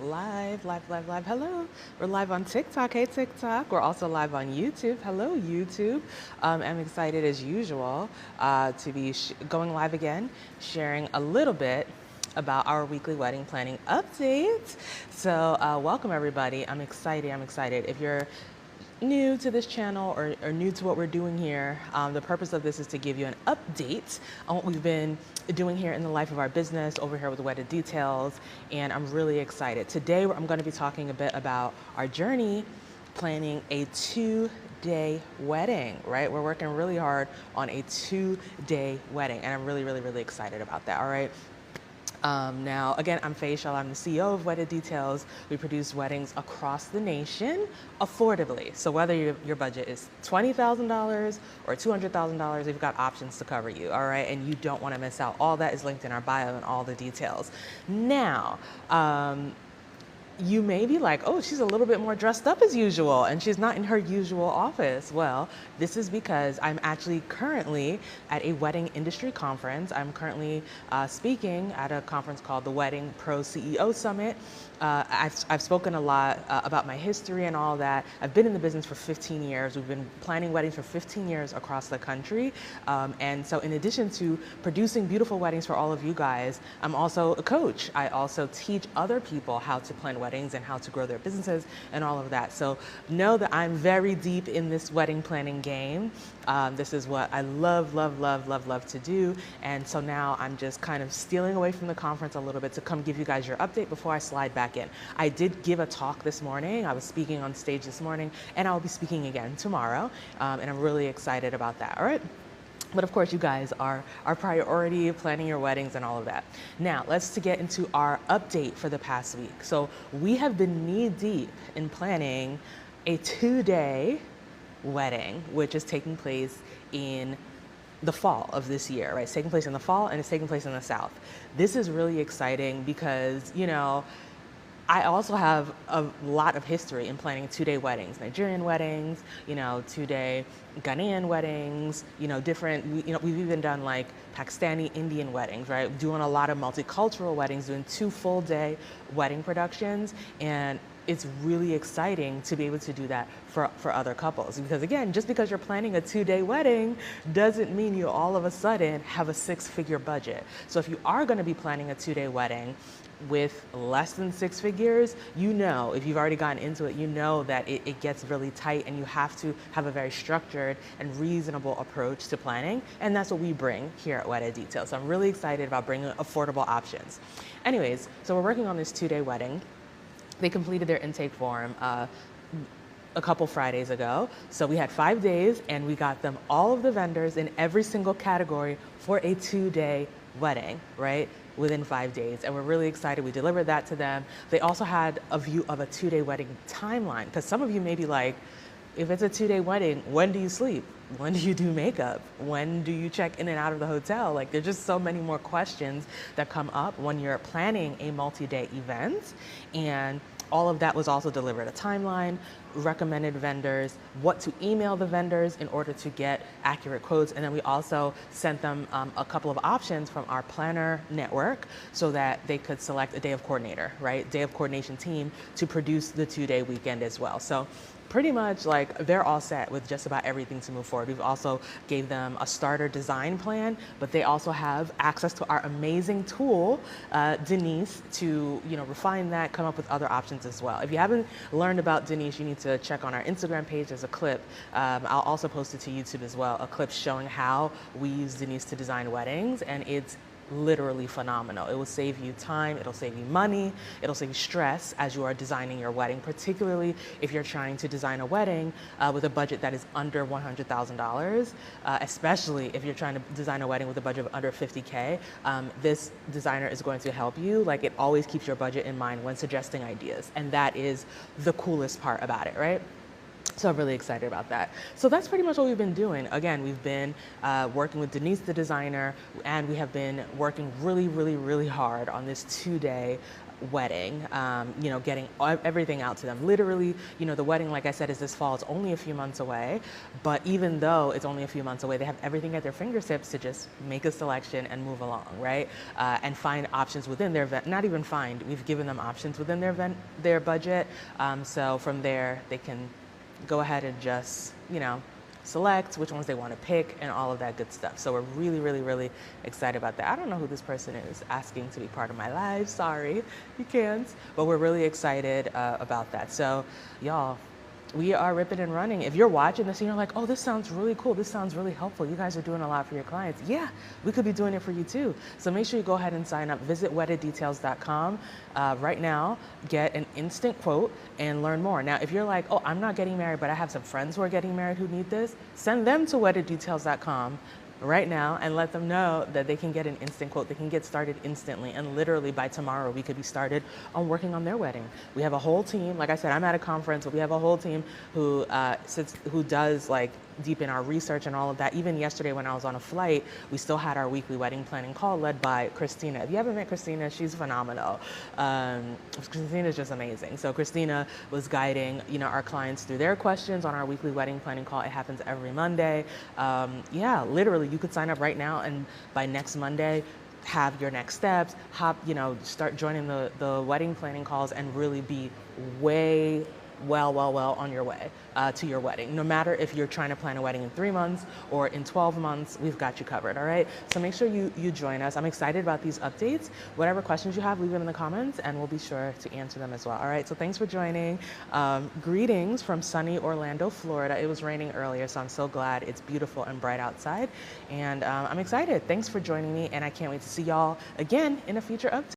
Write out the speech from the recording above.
Live. Hello. We're live on TikTok. Hey, TikTok. We're also live on YouTube. Hello, YouTube. I'm excited as usual to be going live again, sharing a little bit about our weekly wedding planning update. So, welcome everybody. I'm excited. If you're new to this channel or new to what we're doing here, the purpose of this is to give you an update on what we've been doing here in the life of our business over here with Wedded Details, and I'm really excited. Today I'm going to be talking a bit about our journey planning a 2-day wedding, right? We're working really hard on a 2-day wedding, and I'm really excited about that, all right? Now, again, I'm Faisal. I'm the CEO of Wedded Details. We produce weddings across the nation affordably. So whether your budget is $20,000 or $200,000, we've got options to cover you, all right? And you don't want to miss out. All that is linked in our bio and all the details. Now, you may be like, oh, she's a little bit more dressed up as usual and she's not in her usual office. Well, this is because I'm actually currently at a wedding industry conference. I'm currently speaking at a conference called the Wedding Pro CEO Summit. I've spoken a lot about my history and all that. I've been in the business for 15 years. We've been planning weddings for 15 years across the country. And so in addition to producing beautiful weddings for all of you guys, I'm also a coach. I also teach other people how to plan weddings and how to grow their businesses and all of that. So know that I'm very deep in this wedding planning game. This is what I love to do. And so now I'm just kind of stealing away from the conference a little bit to come give you guys your update before I slide back in. I did give a talk this morning. I was speaking on stage this morning, and I'll be speaking again tomorrow. And I'm really excited about that. All right. But of course, you guys are our priority, planning your weddings and all of that. Now, let's get into our update for the past week. So we have been knee deep in planning a 2-day wedding, which is taking place in the fall of this year, right? It's taking place in the fall and it's taking place in the South. This is really exciting because, I also have a lot of history in planning 2-day weddings, Nigerian weddings, 2-day Ghanaian weddings, we've even done like Pakistani Indian weddings, right? Doing a lot of multicultural weddings, doing 2 full-day wedding productions. And it's really exciting to be able to do that for other couples. Because again, just because you're planning a 2-day wedding doesn't mean you all of a sudden have a 6-figure budget. So if you are gonna be planning a 2-day wedding with less than 6 figures, if you've already gotten into it, that it gets really tight and you have to have a very structured and reasonable approach to planning. And that's what we bring here at Wedded Details. So I'm really excited about bringing affordable options. Anyways, so we're working on this 2-day wedding. They completed their intake form a couple Fridays ago. So we had 5 days and we got them all of the vendors in every single category for a 2-day wedding, right? Within 5 days. And we're really excited. We delivered that to them. They also had a view of a 2-day wedding timeline. Because some of you may be like, if it's a 2-day wedding, when do you sleep? When do you do makeup? When do you check in and out of the hotel? Like, there's just so many more questions that come up when you're planning a multi-day event. And all of that was also delivered, a timeline, recommended vendors, what to email the vendors in order to get accurate quotes. And then we also sent them a couple of options from our planner network so that they could select a day of coordinator, right? Day of coordination team to produce the 2-day weekend as well. So pretty much like they're all set with just about everything to move forward. We've also gave them a starter design plan, but they also have access to our amazing tool, Denise, to refine that, come up with other options as well. If you haven't learned about Denise, you need to check on our Instagram page. There's a clip. I'll also post it to YouTube as well, a clip showing how we use Denise to design weddings, and it's literally phenomenal. It will save you time, it'll save you money, it'll save you stress as you are designing your wedding, particularly if you're trying to design a wedding with a budget that is under $100,000, especially if you're trying to design a wedding with a budget of under 50K. This designer is going to help you. Like, it always keeps your budget in mind when suggesting ideas, and that is the coolest part about it, right? So I'm really excited about that. So that's pretty much what we've been doing. Again, we've been working with Denise, the designer, and we have been working really hard on this 2-day wedding, getting everything out to them. Literally, the wedding, like I said, is this fall. It's only a few months away, but even though it's only a few months away, they have everything at their fingertips to just make a selection and move along, right? And find options within their event. Not even find, we've given them options within their budget. So from there, they can go ahead and just, select which ones they want to pick and all of that good stuff. So we're really, really, really excited about that. I don't know who this person is asking to be part of my live. Sorry, you can't. But we're really excited about that. So y'all, we are ripping and running. If you're watching this and you're like, oh, this sounds really cool. This sounds really helpful. You guys are doing a lot for your clients. Yeah, we could be doing it for you too. So make sure you go ahead and sign up. Visit weddeddetails.com right now. Get an instant quote and learn more. Now, if you're like, oh, I'm not getting married, but I have some friends who are getting married who need this, send them to weddeddetails.com right now and let them know that they can get an instant quote. They can get started instantly, and literally by tomorrow we could be started on working on their wedding. We have a whole team. Like I said, I'm at a conference, but we have a whole team who does like deep in our research and all of that. Even yesterday when I was on a flight, we still had our weekly wedding planning call led by Christina. If you haven't met Christina, she's phenomenal. Christina's just amazing. So Christina was guiding, our clients through their questions on our weekly wedding planning call. It happens every Monday. Yeah, literally, you could sign up right now, and by next Monday, have your next steps, start joining the wedding planning calls and really be way well on your way to your wedding. No matter if you're trying to plan a wedding in 3 months or in 12 months, we've got you covered, all right? So make sure you join us. I'm excited about these updates. Whatever questions you have, leave them in the comments and we'll be sure to answer them as well, all right? So thanks for joining. Greetings from sunny Orlando, Florida. It was raining earlier, so I'm so glad it's beautiful and bright outside. And I'm excited. Thanks for joining me, and I can't wait to see y'all again in a future update.